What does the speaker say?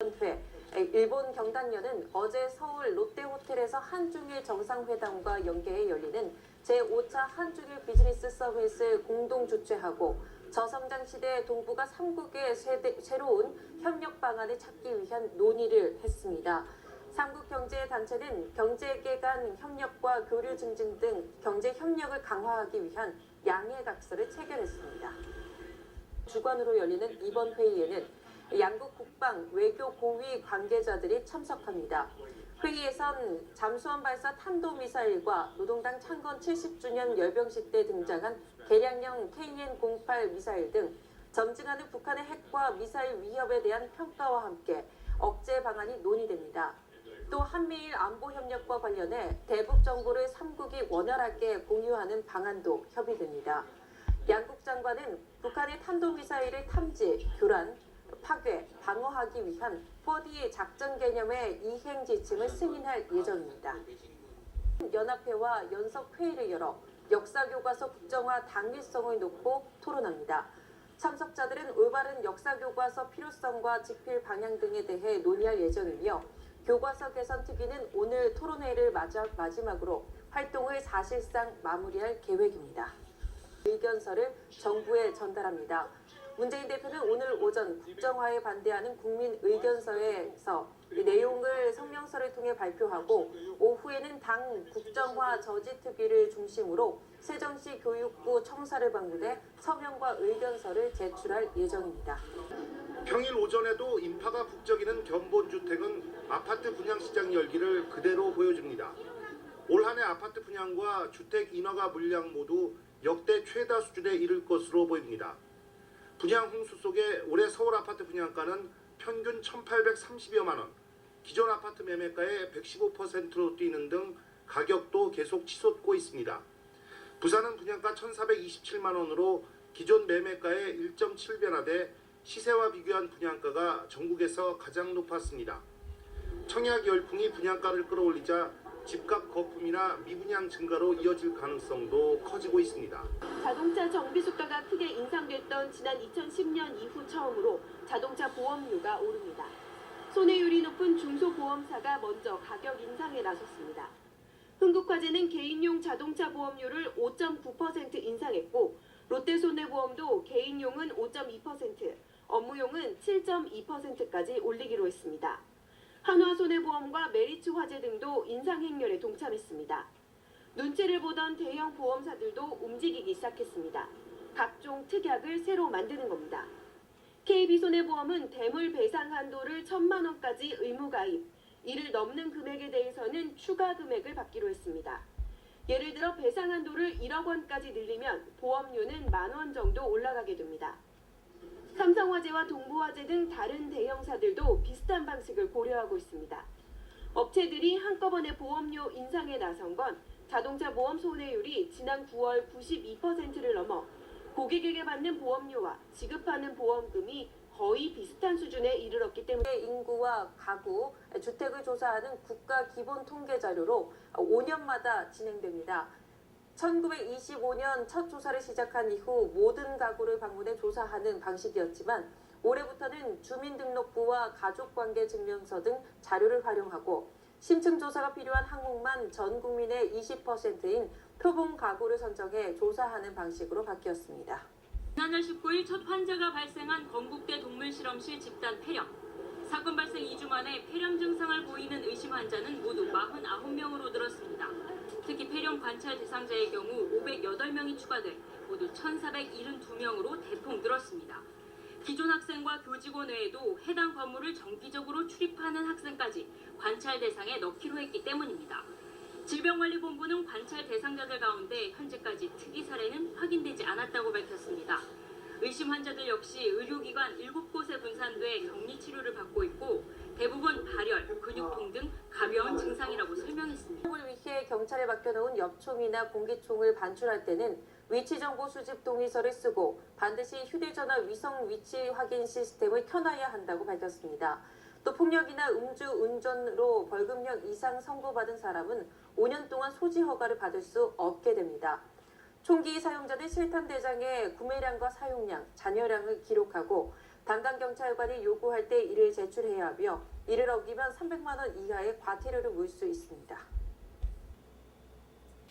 회 일본 경단련은 어제 서울 롯데호텔에서 한중일 정상회담과 연계해 열리는 제5차 한중일 비즈니스 서밋을 공동 주최하고 저성장 시대 동북아 3국의 새로운 협력 방안을 찾기 위한 논의를 했습니다. 3국 경제단체는 경제계 간 협력과 교류 증진 등 경제 협력을 강화하기 위한 양해각서를 체결했습니다. 주관으로 열리는 이번 회의에는 양국 국방, 외교 고위 관계자들이 참석합니다. 회의에선 잠수함 발사 탄도미사일과 노동당 창건 70주년 열병식 때 등장한 개량형 KN-08 미사일 등 점증하는 북한의 핵과 미사일 위협에 대한 평가와 함께 억제 방안이 논의됩니다. 또 한미일 안보 협력과 관련해 대북 정보를 3국이 원활하게 공유하는 방안도 협의됩니다. 양국 장관은 북한의 탄도미사일을 탐지, 교란, 파괴, 방어하기 위한 4D 작전 개념의 이행 지침을 승인할 예정입니다. 연합회와 연석회의를 열어 역사교과서 국정화 당위성을 놓고 토론합니다. 참석자들은 올바른 역사교과서 필요성과 집필 방향 등에 대해 논의할 예정이며 교과서 개선 특위는 오늘 토론회를 마지막으로 활동을 사실상 마무리할 계획입니다. 의견서를 정부에 전달합니다. 문재인 대표는 오늘 오전 국정화에 반대하는 국민 의견서에서 내용을 성명서를 통해 발표하고 오후에는 당 국정화 저지특위를 중심으로 세정시 교육부 청사를 방문해 서명과 의견서를 제출할 예정입니다. 평일 오전에도 인파가 북적이는 견본주택은 아파트 분양시장 열기를 그대로 보여줍니다. 올 한 해 아파트 분양과 주택 인허가 물량 모두 역대 최다 수준에 이를 것으로 보입니다. 분양 홍수 속에 올해 서울 아파트 분양가는 평균 1,830여만 원, 기존 아파트 매매가의 115%로 뛰는 등 가격도 계속 치솟고 있습니다. 부산은 분양가 1,427만 원으로 기존 매매가의 1.7배나 시세와 비교한 분양가가 전국에서 가장 높았습니다. 청약 열풍이 분양가를 끌어올리자 집값 거품이나 미분양 증가로 이어질 가능성도 커지고 있습니다. 자동차 정비 수가가 크게 인상됐던 지난 2010년 이후 처음으로 자동차 보험료가 오릅니다. 손해율이 높은 중소보험사가 먼저 가격 인상에 나섰습니다. 흥국화재는 개인용 자동차 보험료를 5.9% 인상했고 롯데손해보험도 개인용은 5.2%, 업무용은 7.2%까지 올리기로 했습니다. 한화손해보험과 메리츠화재 등도 인상 행렬에 동참했습니다. 눈치를 보던 대형 보험사들도 움직이기 시작했습니다. 각종 특약을 새로 만드는 겁니다. KB손해보험은 대물 배상 한도를 1,000만 원까지 의무가입, 이를 넘는 금액에 대해서는 추가 금액을 받기로 했습니다. 예를 들어 배상 한도를 1억 원까지 늘리면 보험료는 10,000원 정도 올라가게 됩니다. 삼성화재와 동부화재 등 다른 대형사들도 비슷한 방식을 고려하고 있습니다. 업체들이 한꺼번에 보험료 인상에 나선 건 자동차 보험 손해율이 지난 9월 92%를 넘어 고객에게 받는 보험료와 지급하는 보험금이 거의 비슷한 수준에 이르렀기 때문에 인구와 가구, 주택을 조사하는 국가 기본 통계 자료로 5년마다 진행됩니다. 1925년 첫 조사를 시작한 이후 모든 가구를 방문해 조사하는 방식이었지만 올해부터는 주민등록부와 가족관계증명서 등 자료를 활용하고 심층조사가 필요한 항목만 전 국민의 20%인 표본 가구를 선정해 조사하는 방식으로 바뀌었습니다. 지난달 19일 첫 환자가 발생한 건국대 동물실험실 집단 폐렴. 사건 발생 2주 만에 폐렴 증상을 보이는 의심 환자는 모두 49명으로 늘었습니다. 특히 폐렴 관찰 대상자의 경우 508명이 추가돼 모두 1,472명으로 대폭 늘었습니다. 기존 학생과 교직원 외에도 해당 건물을 정기적으로 출입하는 학생까지 관찰 대상에 넣기로 했기 때문입니다. 질병관리본부는 관찰 대상자들 가운데 현재까지 특이 사례는 확인되지 않았다고 밝혔습니다. 의심 환자들 역시 의료기관 7곳에 분산돼 격리치료를 받고 있고 대부분 발열, 근육통 등 가벼운 증상이라고 설명했습니다. 을 위해 경찰에 맡겨놓은 엽총이나 공기총을 반출할 때는 위치정보 수집 동의서를 쓰고 반드시 휴대전화 위성 위치 확인 시스템을 켜놔야 한다고 밝혔습니다. 또 폭력이나 음주운전으로 벌금형 이상 선고받은 사람은 5년 동안 소지 허가를 받을 수 없게 됩니다. 총기 사용자는 실탄 대장에 구매량과 사용량, 잔여량을 기록하고 담당 경찰관이 요구할 때 이를 제출해야 하며 이를 어기면 300만 원 이하의 과태료를 물 수 있습니다.